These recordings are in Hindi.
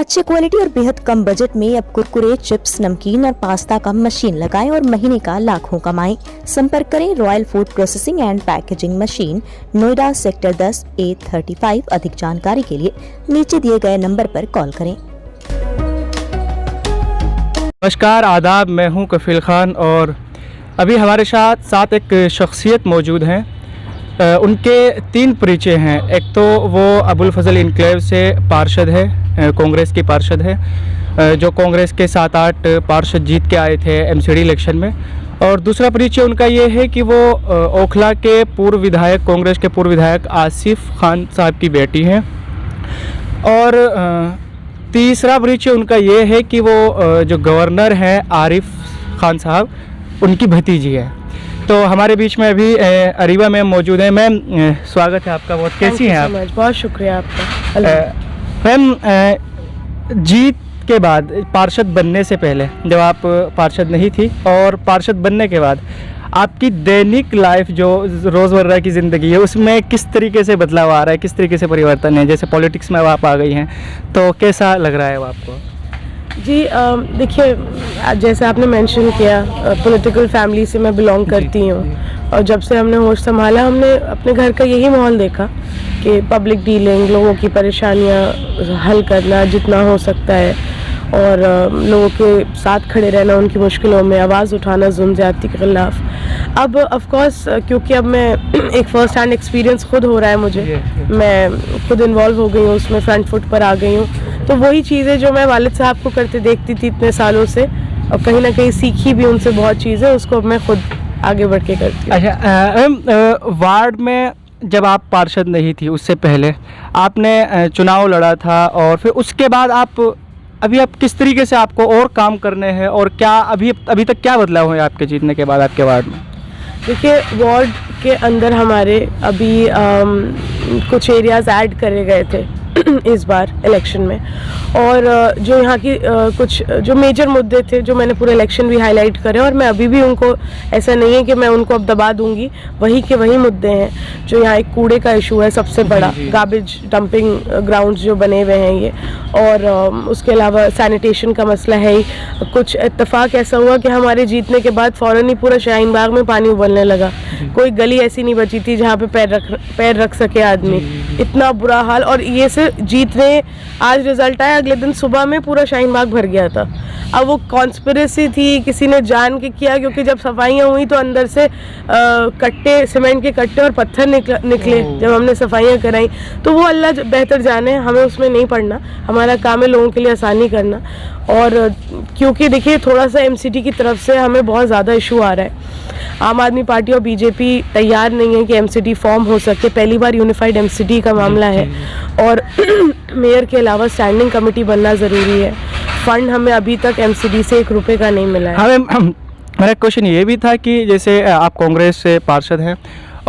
अच्छी क्वालिटी और बेहद कम बजट में अब कुरकुरे, चिप्स, नमकीन और पास्ता का मशीन लगाएं और महीने का लाखों कमाएं। संपर्क करें royal food processing and packaging machine, Noida sector 10 A35। अधिक जानकारी के लिए नीचे दिए गए नंबर पर कॉल करें। नमस्कार, आदाब। मैं हूं कफील खान और अभी हमारे साथ एक शख्सियत मौजूद हैं। उनके 3 परिचय हैं। एक तो वो अबुल फजल इनक्लेव से पार्षद है, कांग्रेस की पार्षद है, जो कांग्रेस के 7-8 पार्षद जीत के आए थे एमसीडी इलेक्शन में। और दूसरा परिचय उनका ये है कि वो ओखला के पूर्व विधायक, कांग्रेस के पूर्व विधायक आसिफ खान साहब की बेटी हैं। और तीसरा परिचय उनका ये है कि वो जो गवर्नर हैं आरिफ खान साहब, उनकी भतीजी है। तो हमारे बीच में अभी अरीबा मैम मौजूद हैं। मैम, स्वागत है आपका। बहुत कैसी हैं आप? बहुत शुक्रिया आपका। मैम, जीत के बाद, पार्षद बनने से पहले, जब आप पार्षद नहीं थी, और पार्षद बनने के बाद आपकी दैनिक लाइफ, जो रोज़मर्रा की ज़िंदगी है, उसमें किस तरीके से बदलाव आ रहा है, किस तरीके से परिवर्तन है? जैसे पॉलिटिक्स में अब आप आ गई हैं, तो कैसा लग रहा है वो आपको? जी, देखिए, जैसे आपने मेंशन किया, पॉलिटिकल फैमिली से मैं बिलोंग करती हूँ। और जब से हमने होश संभाला, हमने अपने घर का यही माहौल देखा कि पब्लिक डीलिंग, लोगों की परेशानियाँ हल करना जितना हो सकता है, और लोगों के साथ खड़े रहना, उनकी मुश्किलों में आवाज़ उठाना, जुल्म ज़्यादती के ख़िलाफ़। अब ऑफ कोर्स, क्योंकि अब मैं एक फ़र्स्ट हैंड एक्सपीरियंस खुद हो रहा है मुझे, मैं खुद इन्वॉल्व हो गई हूँ उसमें, फ्रंट फुट पर आ गई हूँ। तो वही चीज़ें जो मैं वालिद साहब को करते देखती थी इतने सालों से, और कहीं ना कहीं सीखी भी उनसे बहुत चीज़ें, उसको अब मैं खुद आगे बढ़ के करती हूँ। अच्छा, वार्ड में जब आप पार्षद नहीं थी, उससे पहले आपने चुनाव लड़ा था, और फिर उसके बाद आप किस तरीके से आपको और काम करने हैं, और क्या अभी तक क्या बदलाव हुए आपके जीतने के बाद आपके वार्ड में? देखिए, वार्ड के अंदर हमारे अभी कुछ एरियाज़ ऐड करे गए थे इस बार इलेक्शन में, और जो यहाँ की कुछ जो मेजर मुद्दे थे, जो मैंने पूरे इलेक्शन भी हाईलाइट करे, और मैं अभी भी उनको, ऐसा नहीं है कि मैं उनको अब दबा दूंगी, वही के वही मुद्दे हैं। जो यहाँ एक कूड़े का इशू है सबसे बड़ा, गार्बेज डंपिंग ग्राउंड्स जो बने हुए हैं ये, और उसके अलावा सैनिटेशन का मसला है ही। कुछ इत्तेफाक ऐसा हुआ कि हमारे जीतने के बाद फ़ौरन ही पूरा शाहीन बाग में पानी उबलने लगा। कोई गली ऐसी नहीं बची थी जहाँ पे पैर रख सके आदमी, इतना बुरा हाल। और ये से जीतने, आज रिजल्ट आया, अगले दिन सुबह में पूरा शाहीन बाग भर गया था। अब वो कॉन्स्पिरेसी थी, किसी ने जान के किया, क्योंकि जब सफाइयाँ हुई तो अंदर से कट्टे, सीमेंट के कट्टे और पत्थर निकले जब हमने सफाइयाँ कराई। तो वो अल्लाह बेहतर जाने, हमें उसमें नहीं पड़ना। हमारा काम है लोगों के लिए आसानी करना। और क्योंकि देखिए, थोड़ा सा एमसीडी की तरफ से हमें बहुत ज़्यादा इशू आ रहा है। आम आदमी पार्टी और बीजेपी तैयार नहीं है कि एमसीडी फॉर्म हो सके। पहली बार यूनिफाइड एमसीडी का मामला है, और मेयर के अलावा स्टैंडिंग कमेटी बनना ज़रूरी है। फंड हमें अभी तक एमसीडी से 1 रुपये का नहीं मिला है। मेरा क्वेश्चन ये भी था कि जैसे आप कांग्रेस से पार्षद हैं,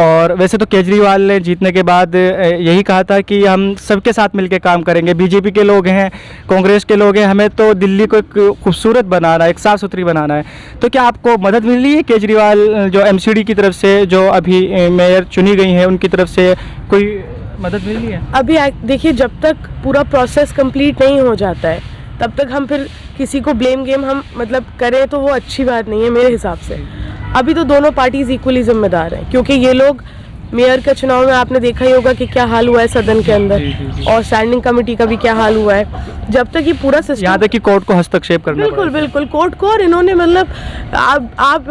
और वैसे तो केजरीवाल ने जीतने के बाद यही कहा था कि हम सबके साथ मिलकर काम करेंगे। बीजेपी के लोग हैं, कांग्रेस के लोग हैं, हमें तो दिल्ली को एक खूबसूरत बनाना है, एक साफ़ सुथरी बनाना है। तो क्या आपको मदद मिल रही है केजरीवाल जो एमसीडी की तरफ से, जो अभी मेयर चुनी गई हैं, उनकी तरफ से कोई मदद मिल रही है? अभी देखिए, जब तक पूरा प्रोसेस कंप्लीट नहीं हो जाता है, तब तक हम फिर किसी को ब्लेम गेम हम करें तो वो अच्छी बात नहीं है मेरे हिसाब से। अभी तो दोनों पार्टीज इक्वली जिम्मेदार हैं, क्योंकि ये लोग, मेयर का चुनाव में आपने देखा ही होगा कि क्या हाल हुआ है सदन के अंदर, और स्टैंडिंग कमेटी का भी क्या हाल हुआ है। जब तक ये पूरा सिस्टम, यहाँ तक कि कोर्ट को हस्तक्षेप करना, बिल्कुल कोर्ट को, और इन्होंने आप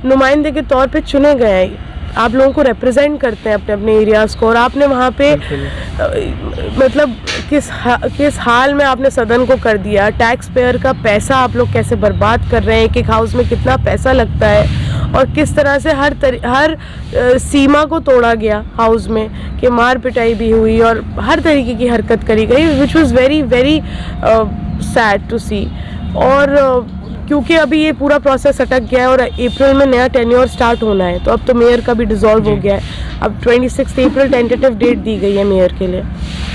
नुमाइंदे के तौर पे चुने गए हैं, आप लोगों को रिप्रेजेंट करते हैं अपने अपने एरियाज़ को, और आपने वहाँ पे किस हाल में आपने सदन को कर दिया। टैक्स पेयर का पैसा आप लोग कैसे बर्बाद कर रहे हैं, एक हाउस में कितना पैसा लगता है, और किस तरह से हर सीमा को तोड़ा गया हाउस में, कि मार पिटाई भी हुई और हर तरीके की हरकत करी गई, which was very very sad to see. और क्योंकि अभी ये पूरा प्रोसेस अटक गया है, और अप्रैल में नया टेन्योर स्टार्ट होना है, तो अब तो मेयर का भी डिसॉल्व हो गया है। अब 26 अप्रैल टेंटेटिव डेट दी गई है मेयर के लिए।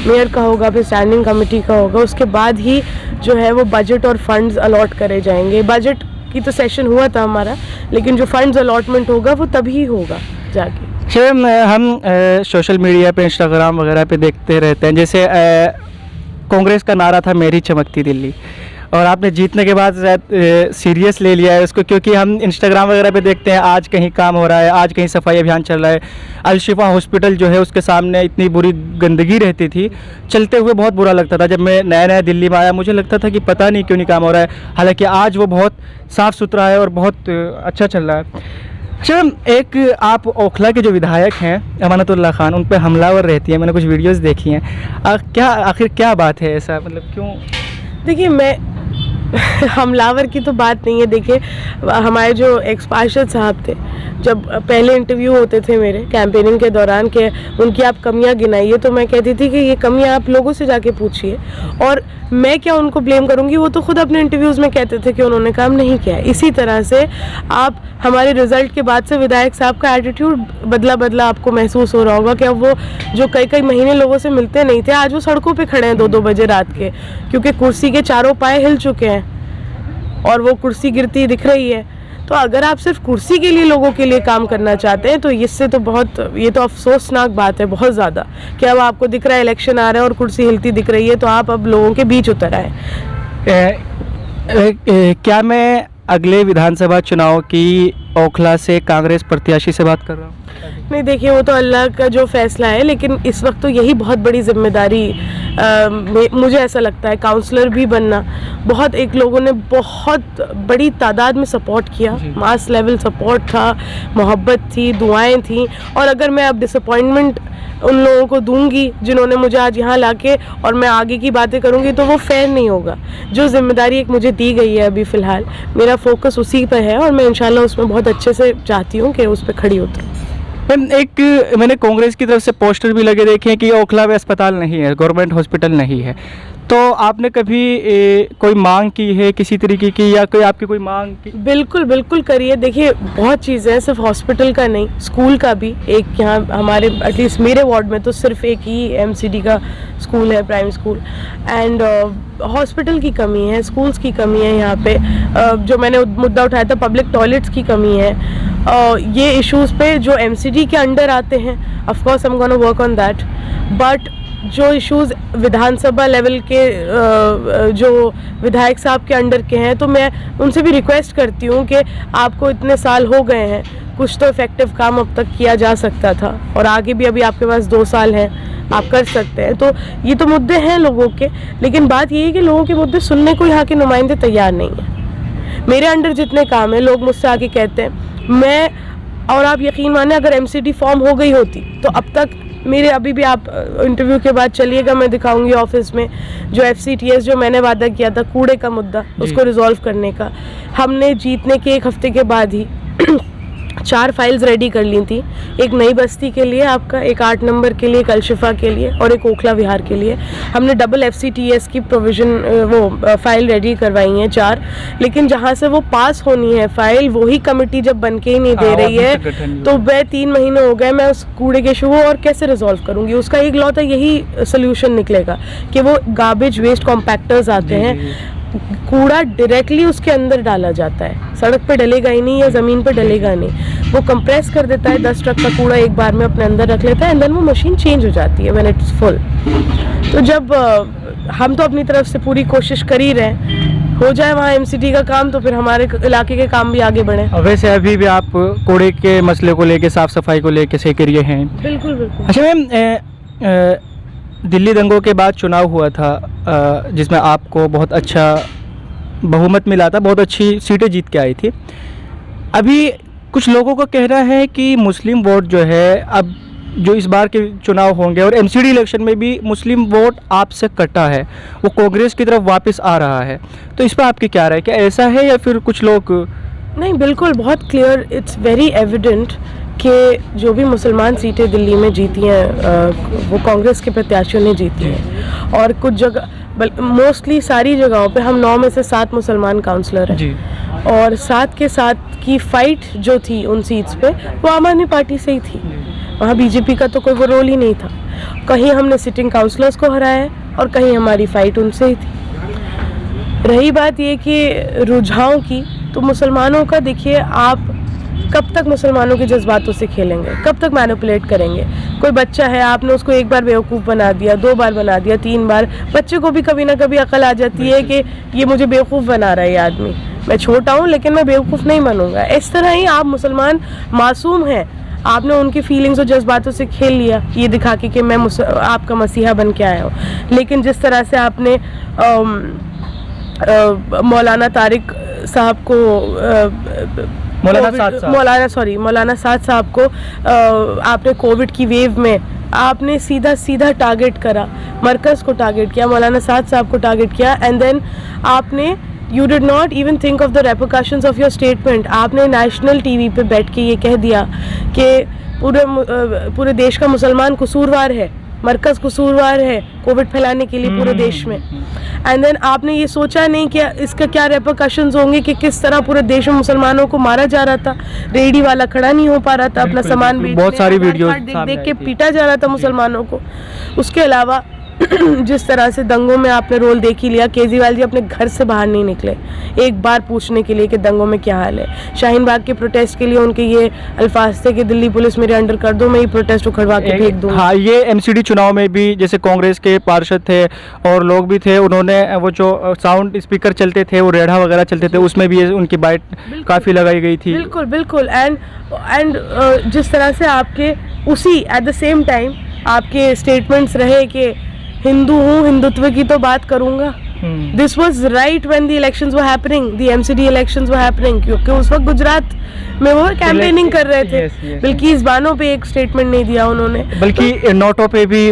मेयर का होगा, फिर स्टैंडिंग कमेटी का होगा, उसके बाद ही जो है वो बजट और फंड्स अलॉट करे जाएंगे। बजट की तो सेशन हुआ था हमारा, लेकिन जो फंड्स अलॉटमेंट होगा वो तभी होगा जाके। हम सोशल मीडिया पे, इंस्टाग्राम वगैरह पे देखते रहते हैं, जैसे कांग्रेस का नारा था मेरी चमकती दिल्ली, और आपने जीतने के बाद शायद सीरियस ले लिया है उसको, क्योंकि हम इंस्टाग्राम वगैरह पे देखते हैं आज कहीं काम हो रहा है, आज कहीं सफाई अभियान चल रहा है। अल-शिफा हॉस्पिटल जो है उसके सामने इतनी बुरी गंदगी रहती थी, चलते हुए बहुत बुरा लगता था। जब मैं नया नया दिल्ली में आया मुझे लगता था कि पता नहीं क्यों नहीं काम हो रहा है, हालांकि आज वो बहुत साफ़ सुथरा है और बहुत अच्छा चल रहा है। अच्छा, एक आप ओखला के जो विधायक हैं अमानतुल्लाह खान, उन पर हमलावर रहती है, मैंने कुछ वीडियोस देखी हैं। क्या आखिर क्या बात है, ऐसा मतलब क्यों? देखिए, मैं हमलावर की तो बात नहीं है। देखिए, हमारे जो एक्स पार्षद साहब थे, जब पहले इंटरव्यू होते थे मेरे कैंपेनिंग के दौरान कि उनकी आप कमियां गिनाइए, तो मैं कहती थी कि ये कमियां आप लोगों से जाके पूछिए, और मैं क्या उनको ब्लेम करूंगी, वो तो खुद अपने इंटरव्यूज़ में कहते थे कि उन्होंने काम नहीं किया। इसी तरह से आप हमारे रिजल्ट के बाद से विधायक साहब का एटीट्यूड बदला आपको महसूस हो रहा होगा कि अब वो जो कई महीने लोगों से मिलते नहीं थे, आज वो सड़कों पे खड़े हैं 2-2 बजे रात के, क्योंकि कुर्सी के चारों पाए हिल चुके हैं और वो कुर्सी गिरती दिख रही है। तो अगर आप सिर्फ कुर्सी के लिए लोगों के लिए काम करना चाहते हैं तो इससे तो ये तो अफसोसनाक बात है बहुत ज़्यादा, कि अब आपको दिख रहा है इलेक्शन आ रहा है और कुर्सी हिलती दिख रही है, तो आप अब लोगों के बीच उतर आए। क्या मैं अगले विधानसभा चुनाव की ओखला से कांग्रेस प्रत्याशी से बात कर रहा हूँ? नहीं, देखिए, वो तो अल्लाह का जो फैसला है, लेकिन इस वक्त तो यही बहुत बड़ी जिम्मेदारी मुझे ऐसा लगता है, काउंसलर भी बनना। बहुत एक लोगों ने बहुत बड़ी तादाद में सपोर्ट किया, मास लेवल सपोर्ट था, मोहब्बत थी, दुआएं थी, और अगर मैं अब डिसअपॉइंटमेंट उन लोगों को दूंगी जिन्होंने मुझे आज यहाँ लाके, और मैं आगे की बातें करूँगी, तो वो फेयर नहीं होगा। जो जिम्मेदारी एक मुझे दी गई है अभी फ़िलहाल, मेरा फोकस उसी पर है और मैं इंशाल्लाह उसमें बहुत अच्छे से चाहती हूँ कि उस पर खड़ी उतरूँ। मैंने कांग्रेस की तरफ से पोस्टर भी लगे देखे हैं कि ओखला में अस्पताल नहीं है, गवर्नमेंट हॉस्पिटल नहीं है, तो आपने कभी कोई मांग की है किसी तरीके की, या कोई आपकी कोई मांग की? बिल्कुल करिए। देखिए, बहुत चीज़ें हैं, सिर्फ हॉस्पिटल का नहीं, स्कूल का भी। एक यहाँ हमारे एटलीस्ट मेरे वार्ड में तो सिर्फ एक ही MCD का स्कूल है, प्राइमरी स्कूल, एंड हॉस्पिटल की कमी है, स्कूल्स की कमी है यहाँ पे। जो मैंने मुद्दा उठाया था, पब्लिक टॉयलेट्स की कमी है। ये इश्यूज़ पे जो MCD के अंडर आते हैं, of course I am gonna work on that, but जो इश्यूज़ विधानसभा लेवल के जो विधायक साहब के अंडर के हैं, तो मैं उनसे भी रिक्वेस्ट करती हूँ कि आपको इतने साल हो गए हैं, कुछ तो इफ़ेक्टिव काम अब तक किया जा सकता था, और आगे भी अभी आपके पास 2 साल हैं, आप कर सकते हैं। तो ये तो मुद्दे हैं लोगों के, लेकिन बात ये है कि लोगों के मुद्दे सुनने को यहाँ के नुमाइंदे तैयार नहीं हैं। मेरे अंडर जितने काम हैं, लोग मुझसे आके कहते हैं, और आप यकीन माने, अगर MCD फॉर्म हो गई होती तो अब तक मेरे, अभी भी आप इंटरव्यू के बाद चलिएगा, मैं दिखाऊंगी ऑफिस में जो FCTS जो मैंने वादा किया था कूड़े का मुद्दा, उसको रिजॉल्व करने का, हमने जीतने के 1 हफ्ते के बाद ही 4 फाइल्स रेडी कर ली थी। एक नई बस्ती के लिए आपका, एक 8 नंबर के लिए, एक अल-शिफा के लिए, और एक ओखला विहार के लिए। हमने डबल FCTS की प्रोविज़न वो फाइल रेडी करवाई हैं 4, लेकिन जहाँ से वो पास होनी है फाइल, वही कमेटी जब बन के ही नहीं दे रही है, तो वह 3 महीने हो गए, मैं उस कूड़े के इशू को और कैसे रिजॉल्व करूँगी? उसका एक लौता यही सोल्यूशन निकलेगा कि वो गार्बेज वेस्ट कॉम्पैक्टर्स आते हैं, कूड़ा डायरेक्टली उसके अंदर डाला जाता है, सड़क पे डलेगा ही नहीं या ज़मीन पे डलेगा नहीं, वो कंप्रेस कर देता है, 10 ट्रक का कूड़ा एक बार में अपने अंदर रख लेता है, एंड देन वो मशीन चेंज हो जाती है व्हेन इट्स फुल। तो जब हम तो अपनी तरफ से पूरी कोशिश कर ही रहे हैं, हो जाए वहाँ MCD का काम, तो फिर हमारे इलाके के काम भी आगे बढ़े। वैसे अभी भी आप कूड़े के मसले को लेके, साफ़ सफाई को लेके सक्रिय हैं? बिल्कुल। अच्छा मैम, दिल्ली दंगों के बाद चुनाव हुआ था जिसमें आपको बहुत अच्छा बहुमत मिला था, बहुत अच्छी सीटें जीत के आई थी। अभी कुछ लोगों का कहना है कि मुस्लिम वोट जो है, अब जो इस बार के चुनाव होंगे और MCD इलेक्शन में भी मुस्लिम वोट आपसे कटा है, वो कांग्रेस की तरफ वापस आ रहा है, तो इस पर आपकी क्या राय? क्या ऐसा है या फिर कुछ लोग? नहीं, बिल्कुल, बहुत क्लियर, इट्स वेरी एविडेंट कि जो भी मुसलमान सीटें दिल्ली में जीती हैं वो कांग्रेस के प्रत्याशियों ने जीती हैं, और कुछ जगह, मोस्टली सारी जगहों पे हम 9 में से 7 मुसलमान काउंसलर हैं, और 7 के 7 की फ़ाइट जो थी उन सीट्स पे, वो आम आदमी पार्टी से ही थी। वहाँ BJP का तो कोई वो रोल ही नहीं था। कहीं हमने सिटिंग काउंसलर्स को हराया है और कहीं हमारी फ़ाइट उनसे ही थी। रही बात ये कि रुझानों की, तो मुसलमानों का देखिए, आप कब तक मुसलमानों के जज्बातों से खेलेंगे, कब तक मैनिपुलेट करेंगे? कोई बच्चा है, आपने उसको एक बार बेवकूफ़ बना दिया, 2 बार बना दिया, 3 बार, बच्चे को भी कभी ना कभी अकल आ जाती है कि ये मुझे बेवकूफ़ बना रहा है ये आदमी, मैं छोटा हूँ लेकिन मैं बेवकूफ़ नहीं बनूंगा। इस तरह ही आप मुसलमान मासूम हैं, आपने उनकी फीलिंग्स और जज्बातों से खेल लिया ये दिखा के कि मैं आपका मसीहा बन के आया हूँ। लेकिन जिस तरह से आपने मौलाना तारिक साहब को मौलाना साद साहब को आपने कोविड की वेव में आपने सीधा टारगेट करा, मरकज़ को टारगेट किया, मौलाना साद साहब को टारगेट किया, एंड देन आपने you did not even think of the repercussions of your statement. आपने नेशनल टीवी पे बैठ के ये कह दिया कि पूरे देश का मुसलमान कसूरवार है, मरकज़ कसूरवार है कोविड फैलाने के लिए पूरे देश में। एंड देन आपने ये सोचा नहीं कि इसका क्या रेपरकशंस होंगे, कि किस तरह पूरे देश में मुसलमानों को मारा जा रहा था, रेडी वाला खड़ा नहीं हो पा रहा था अपना सामान बेचने, बहुत सारी वीडियो देख के पीटा जा रहा था मुसलमानों को। उसके अलावा जिस तरह से दंगों में आपने रोल देख ही लिया, केजरीवाल जी अपने घर से बाहर नहीं निकले एक बार पूछने के लिए कि दंगों में क्या हाल है। शाहीन बाग के प्रोटेस्ट के लिए उनके ये अल्फाज थे कि दिल्ली पुलिस मेरे अंडर कर दो, मैं ये प्रोटेस्ट उखड़वा के फेंक दूँ। हाँ, ये एमसीडी चुनाव में भी जैसे कांग्रेस के पार्षद थे और लोग भी थे, उन्होंने वो जो साउंड स्पीकर चलते थे, वो रेढ़ा वगैरह चलते थे, उसमें भी उनकी बाइट काफ़ी लगाई गई थी। बिल्कुल। एंड जिस तरह से आपके उसी एट द सेम टाइम आपके स्टेटमेंट्स रहे कि हिंदू हूँ, हिंदुत्व की तो बात करूँगा। This was right when the elections were happening, the MCD elections were happening, क्योंकि उस वक्त गुजरात में वो कैंपेनिंग कर रहे थे। बल्कि इस बानों पे एक स्टेटमेंट नहीं दिया उन्होंने, बल्कि नोटों पे भी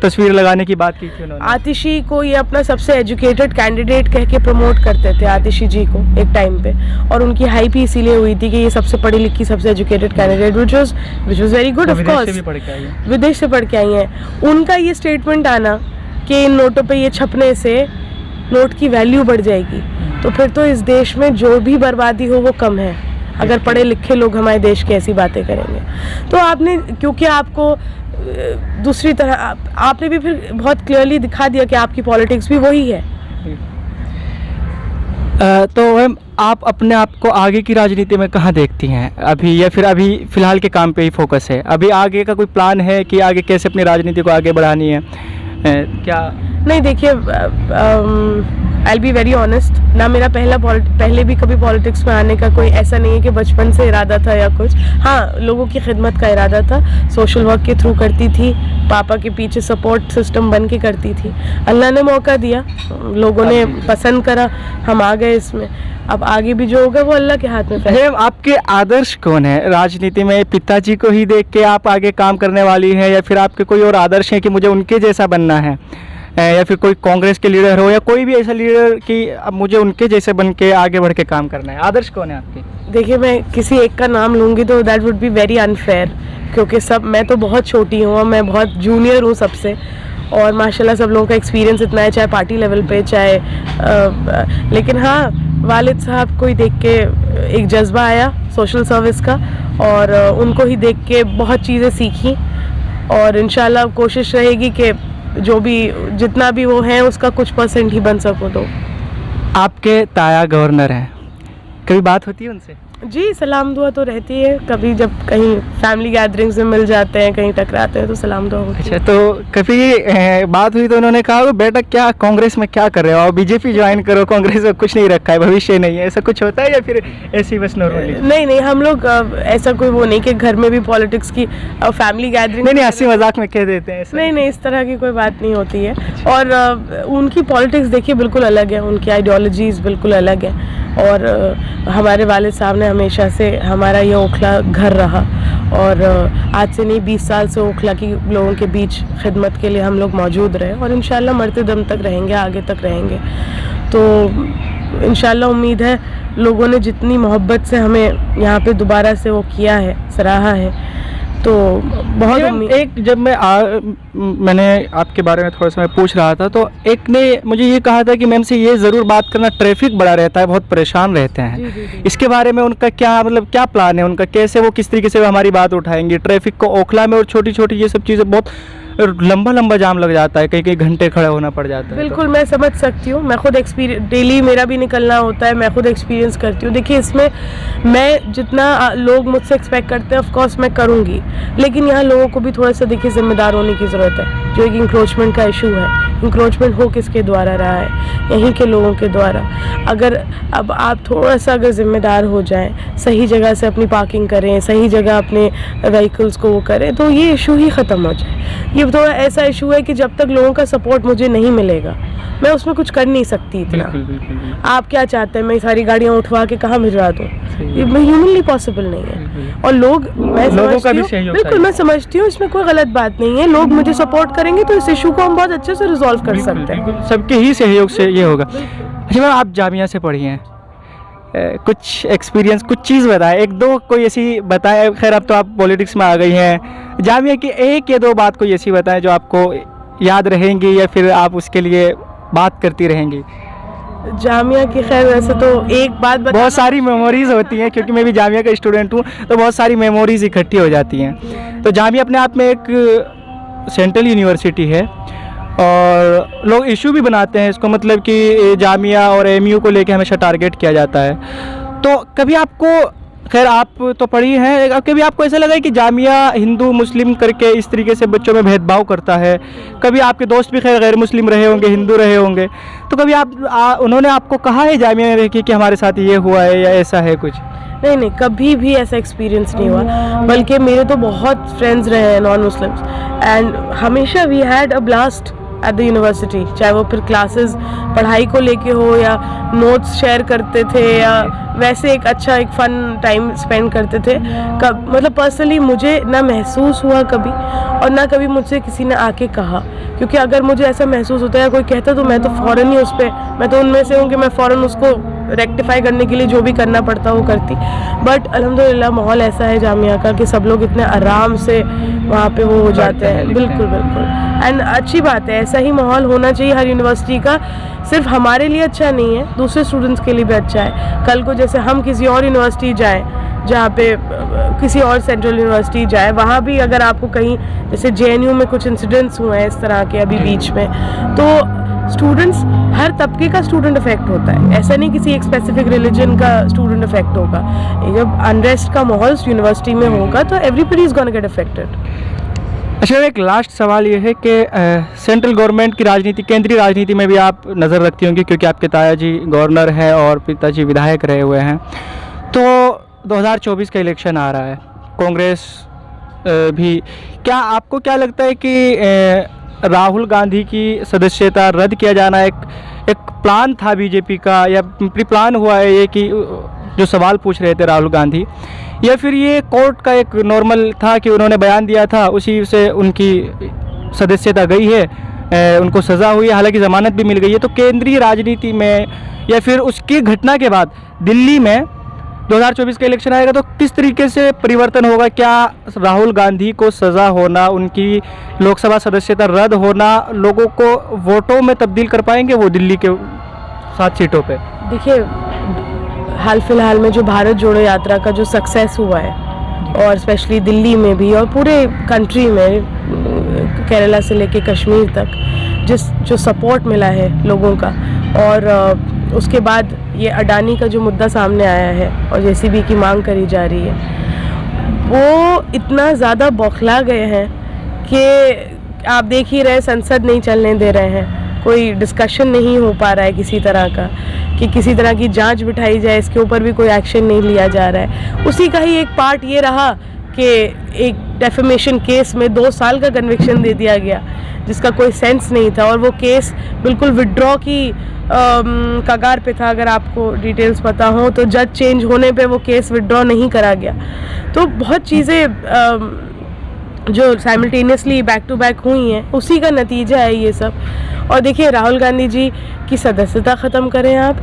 तस्वीर लगाने की बात की थी उन्होंने। आतिशी को ये अपना सबसे एजुकेटेड कैंडिडेट कह के प्रमोट करते थे, आतिशी जी को एक टाइम पे, और उनकी हाइप ही इसीलिए हुई थी कि ये सबसे पढ़ी लिखी सबसे educated candidate, which was very good. Of course विदेश से पढ़ के आई हैं। उनका ये स्टेटमेंट आना कि इन नोटों पे ये छपने से नोट की वैल्यू बढ़ जाएगी, तो फिर तो इस देश में जो भी बर्बादी हो वो कम है अगर पढ़े लिखे लोग हमारे देश की ऐसी बातें करेंगे। तो आपने, क्योंकि आपको दूसरी तरह आपने भी फिर बहुत क्लियरली दिखा दिया कि आपकी पॉलिटिक्स भी वही है। तो मैम, आप अपने आप को आगे की राजनीति में कहाँ देखती हैं अभी, या फिर अभी फ़िलहाल के काम पे ही फोकस है? अभी आगे का कोई प्लान है कि आगे कैसे अपनी राजनीति को आगे बढ़ानी है क्या? नहीं, देखिए, आई बी वेरी ऑनेस्ट, ना मेरा पहले भी कभी पॉलिटिक्स में आने का कोई ऐसा नहीं है कि बचपन से इरादा था या कुछ। हाँ, लोगों की खिदमत का इरादा था, सोशल वर्क के थ्रू करती थी, पापा के पीछे सपोर्ट सिस्टम बन के करती थी। अल्लाह ने मौका दिया, लोगों ने पसंद करा, हम आ गए इसमें। अब आगे भी जो होगा वो अल्लाह के हाथ में है। आपके आदर्श कौन है राजनीति में? पिताजी को ही देख के आप आगे काम करने वाली हैं, या फिर आपके कोई और आदर्श हैं कि मुझे उनके जैसा बनना है, या फिर कोई कांग्रेस के लीडर हो या कोई भी ऐसा लीडर कि अब मुझे उनके जैसे बन के आगे बढ़ के काम करना है? आदर्श कौन है आपके? देखिए, मैं किसी एक का नाम लूँगी तो that would be very unfair, क्योंकि मैं तो बहुत छोटी हूँ और मैं बहुत जूनियर हूँ सबसे, और माशाल्लाह सब लोगों का एक्सपीरियंस इतना है, चाहे पार्टी लेवल पे चाहे लेकिन हाँ, वालिद साहब को ही देख के एक जज्बा आया सोशल सर्विस का, और उनको ही देख के बहुत चीज़ें सीखी, और इंशाल्लाह कोशिश रहेगी कि जो भी जितना भी वो है उसका कुछ % ही बन सको। तो आपके ताया गवर्नर हैं, कभी बात होती है उनसे? जी, सलाम दुआ तो रहती है, कभी जब कहीं फैमिली गैदरिंग्स में मिल जाते हैं, कहीं टकराते हैं तो सलाम दुआ होती है। अच्छा, तो कभी बात हुई तो उन्होंने कहा बेटा क्या कांग्रेस में क्या कर रहे हो, और बीजेपी ज्वाइन करो, कांग्रेस में कुछ नहीं रखा है, भविष्य नहीं है, ऐसा कुछ होता है या फिर ऐसी बस नॉर्मली? नहीं, हम लोग ऐसा कोई वो नहीं कि घर में भी पॉलिटिक्स की फैमिली गैदरिंग, नहीं, हंसी मजाक में कह देते हैं। नहीं, इस तरह की कोई बात नहीं होती है। और उनकी पॉलिटिक्स देखिए बिल्कुल अलग है, उनकी आइडियोलॉजीज बिल्कुल अलग है, और हमारे वालिद साहब ने हमेशा से हमारा ये ओखला घर रहा, और आज से नहीं 20 साल से ओखला की लोगों के बीच खिदमत के लिए हम लोग मौजूद रहे, और इंशाल्लाह मरते दम तक रहेंगे, आगे तक रहेंगे। तो इंशाल्लाह उम्मीद है लोगों ने जितनी मोहब्बत से हमें यहाँ पे दोबारा से वो किया है, सराहा है, तो बहुत उम्मीद। एक जब मैंने आपके बारे में थोड़ा सा मैं पूछ रहा था, तो एक ने मुझे ये कहा था कि मैम से ये ज़रूर बात करना, ट्रैफिक बड़ा रहता है, बहुत परेशान रहते हैं। जी। इसके बारे में उनका क्या क्या प्लान है उनका, कैसे वो किस तरीके से हमारी बात उठाएंगी? ट्रैफिक को ओखला में और छोटी छोटी ये सब चीज़ें बहुत लंबा लंबा जाम लग जाता है, कई कई घंटे खड़ा होना पड़ जाता है। बिल्कुल मैं समझ सकती हूँ, मैं खुद डेली मेरा भी निकलना होता है, मैं खुद एक्सपीरियंस करती हूँ। देखिए इसमें मैं जितना लोग मुझसे एक्सपेक्ट करते हैं ऑफ कोर्स मैं करूँगी, लेकिन यहाँ लोगों को भी थोड़ा सा देखिए जिम्मेदार होने की ज़रूरत है। जो एक इंक्रोचमेंट का इशू है, इंक्रोचमेंट हो किसके द्वारा रहा है, यहीं के लोगों के द्वारा। अगर अब आप थोड़ा सा अगर जिम्मेदार हो जाएं, सही जगह से अपनी पार्किंग करें, सही जगह अपने व्हीकल्स को वो करें, तो ये इशू ही ख़त्म हो जाए। ये थोड़ा ऐसा इशू है कि जब तक लोगों का सपोर्ट मुझे नहीं मिलेगा मैं उसमें कुछ कर नहीं सकती इतना। बिल्कुल। आप क्या चाहते हैं मैं सारी गाड़ियाँ उठवा के कहाँ भिजवा दूँ? ये ह्यूमनली पॉसिबल नहीं है। और लोग मैं समझती हूँ, बिल्कुल मैं समझती हूँ इसमें कोई गलत बात नहीं है। लोग मुझे सपोर्ट करेंगे तो इस इशू को हम बहुत अच्छे से रिजॉल्व कर सकते हैं। सबके ही सहयोग से ये होगा। अच्छा मैम, आप जामिया से पढ़ी हैं, कुछ एक्सपीरियंस, कुछ चीज़ बताएं, एक दो कोई ऐसी बताएं। खैर अब तो आप पॉलिटिक्स में आ गई हैं, जामिया की एक या दो बात कोई ऐसी बताएं जो आपको याद रहेंगी या फिर आप उसके लिए बात करती रहेंगी। जामिया की खैर वैसे तो एक बात बहुत सारी मेमोरीज होती हैं, क्योंकि मैं भी जामिया का स्टूडेंट हूँ, तो बहुत सारी मेमोरीज इकट्ठी हो जाती हैं। तो जामिया अपने आप में एक सेंट्रल यूनिवर्सिटी है और लोग इशू भी बनाते हैं इसको, मतलब कि जामिया और एमयू को लेके हमेशा टारगेट किया जाता है। तो कभी आपको, खैर आप तो पढ़ी हैं, कभी आपको ऐसा लगा है कि जामिया हिंदू मुस्लिम करके इस तरीके से बच्चों में भेदभाव करता है? कभी आपके दोस्त भी खैर गैर मुस्लिम रहे होंगे, हिंदू रहे होंगे, तो कभी उन्होंने आपको कहा है जामिया में रह के कि हमारे साथ ये हुआ है या ऐसा है कुछ? नहीं, कभी भी ऐसा एक्सपीरियंस नहीं हुआ। बल्कि मेरे तो बहुत फ्रेंड्स रहे हैं नॉन मुस्लिम्स, एंड हमेशा we had a blast at the university. चाहे वो फिर क्लासेस पढ़ाई को लेके हो या नोट्स शेयर करते थे या वैसे एक अच्छा एक फ़न टाइम स्पेंड करते थे। मतलब पर्सनली मुझे ना महसूस हुआ कभी, और ना कभी मुझसे किसी ने आके कहा, क्योंकि अगर मुझे ऐसा महसूस होता है या कोई कहता तो मैं तो फ़ौरन ही उस पर, मैं तो उनमें से हूँ कि मैं फ़ौरन उसको रेक्टिफाई करने के लिए जो भी करना पड़ता वो करती। बट अल्हम्दुलिल्लाह माहौल ऐसा है जामिया का कि सब लोग इतने आराम से वहाँ पे वो हो जाते हैं। बिल्कुल एंड अच्छी बात है, ऐसा ही माहौल होना चाहिए हर यूनिवर्सिटी का। सिर्फ हमारे लिए अच्छा नहीं है, दूसरे स्टूडेंट्स के लिए भी अच्छा है। कल को जैसे हम किसी और यूनिवर्सिटी जाएँ, जहाँ पे किसी और सेंट्रल यूनिवर्सिटी जाए, वहाँ भी अगर आपको कहीं जैसे JNU में कुछ इंसिडेंट्स हुए हैं इस तरह के अभी बीच में, तो स्टूडेंट्स, हर तबके का स्टूडेंट इफेक्ट होता है। ऐसा नहीं किसी एक स्पेसिफिक रिलीजन का स्टूडेंट इफेक्ट होगा। जब अनरेस्ट का माहौल यूनिवर्सिटी में होगा तो everybody is gonna get affected. अच्छा, एक लास्ट सवाल ये है कि सेंट्रल गवर्नमेंट की राजनीति, केंद्रीय राजनीति में भी आप नज़र रखती होंगी, क्योंकि आपके ताया जी गवर्नर हैं और पिताजी विधायक रहे हुए हैं। तो 2024 का इलेक्शन आ रहा है, कांग्रेस भी, क्या आपको क्या लगता है कि राहुल गांधी की सदस्यता रद्द किया जाना एक प्लान था बीजेपी का, या प्री प्लान हुआ है ये कि जो सवाल पूछ रहे थे राहुल गांधी, या फिर ये कोर्ट का एक नॉर्मल था कि उन्होंने बयान दिया था उसी से उनकी सदस्यता गई है, उनको सज़ा हुई है, हालांकि ज़मानत भी मिल गई है। तो केंद्रीय राजनीति में या फिर उसकी घटना के बाद दिल्ली में 2024 का इलेक्शन आएगा तो किस तरीके से परिवर्तन होगा? क्या राहुल गांधी को सज़ा होना, उनकी लोकसभा सदस्यता रद्द होना लोगों को वोटों में तब्दील कर पाएंगे वो दिल्ली के 7 सीटों पे? देखिए, हाल फिलहाल में जो भारत जोड़ो यात्रा का जो सक्सेस हुआ है, और स्पेशली दिल्ली में भी और पूरे कंट्री में, केरला से लेके कश्मीर तक जो सपोर्ट मिला है लोगों का, और उसके बाद ये अडानी का जो मुद्दा सामने आया है और JCB की मांग करी जा रही है, वो इतना ज़्यादा बौखला गए हैं कि आप देख ही रहे, संसद नहीं चलने दे रहे हैं, कोई डिस्कशन नहीं हो पा रहा है किसी तरह का, कि किसी तरह की जांच बिठाई जाए, इसके ऊपर भी कोई एक्शन नहीं लिया जा रहा है। उसी का ही एक पार्ट ये रहा कि एक डेफेमेशन केस में 2 साल का कन्विक्शन दे दिया गया, जिसका कोई सेंस नहीं था, और वो केस बिल्कुल विड्रॉ की कगार पे था। अगर आपको डिटेल्स पता हो तो जज चेंज होने पे वो केस विड्रॉ नहीं करा गया। तो बहुत चीज़ें जो साइमल्टेनियसली बैक टू बैक हुई हैं, उसी का नतीजा है ये सब। और देखिए, राहुल गांधी जी की सदस्यता ख़त्म करें आप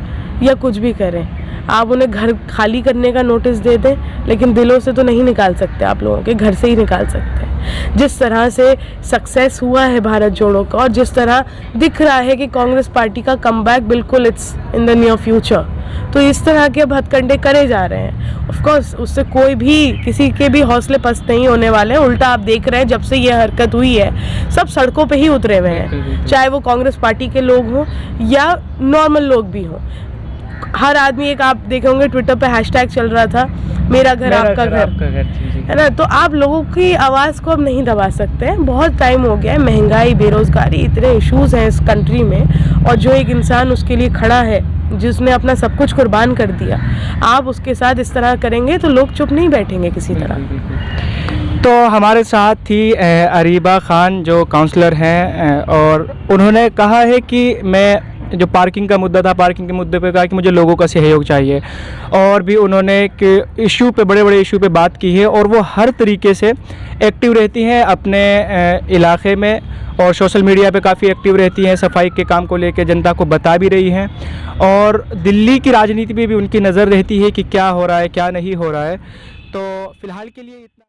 या कुछ भी करें, आप उन्हें घर खाली करने का नोटिस दे दें, लेकिन दिलों से तो नहीं निकाल सकते, आप लोगों के घर से ही निकाल सकते हैं। जिस तरह से सक्सेस हुआ है भारत जोड़ो का, और जिस तरह दिख रहा है कि कांग्रेस पार्टी का कमबैक बिल्कुल it's in the near future, तो इस तरह के अब हथकंडे करे जा रहे हैं। ऑफ कोर्स उससे कोई भी किसी के भी हौसले पस्त नहीं होने वाले हैं। उल्टा आप देख रहे हैं जब से ये हरकत हुई है सब सड़कों पे ही उतरे हुए हैं, चाहे वो कांग्रेस पार्टी के लोग हों या नॉर्मल लोग भी हों। हर आदमी, एक आप देखे होंगे ट्विटर पे हैशटैग चल रहा था, मेरा घर आपका घर, है ना। तो आप लोगों की आवाज़ को अब नहीं दबा सकते हैं। बहुत टाइम हो गया है, महंगाई, बेरोजगारी, इतने इश्यूज हैं इस कंट्री में, और जो एक इंसान उसके लिए खड़ा है जिसने अपना सब कुछ कुर्बान कर दिया, आप उसके साथ इस तरह करेंगे तो लोग चुप नहीं बैठेंगे किसी तरह। तो हमारे साथ थी अरीबा खान जो काउंसलर हैं, और उन्होंने कहा है कि मैं जो पार्किंग का मुद्दा था, पार्किंग के मुद्दे पे कहा कि मुझे लोगों का सहयोग चाहिए, और भी उन्होंने एक इशू पे, बड़े बड़े इशू पे बात की है, और वो हर तरीके से एक्टिव रहती हैं अपने इलाके में, और सोशल मीडिया पे काफ़ी एक्टिव रहती हैं, सफाई के काम को लेकर जनता को बता भी रही हैं, और दिल्ली की राजनीति पे भी उनकी नज़र रहती है कि क्या हो रहा है क्या नहीं हो रहा है। तो फ़िलहाल के लिए इतना।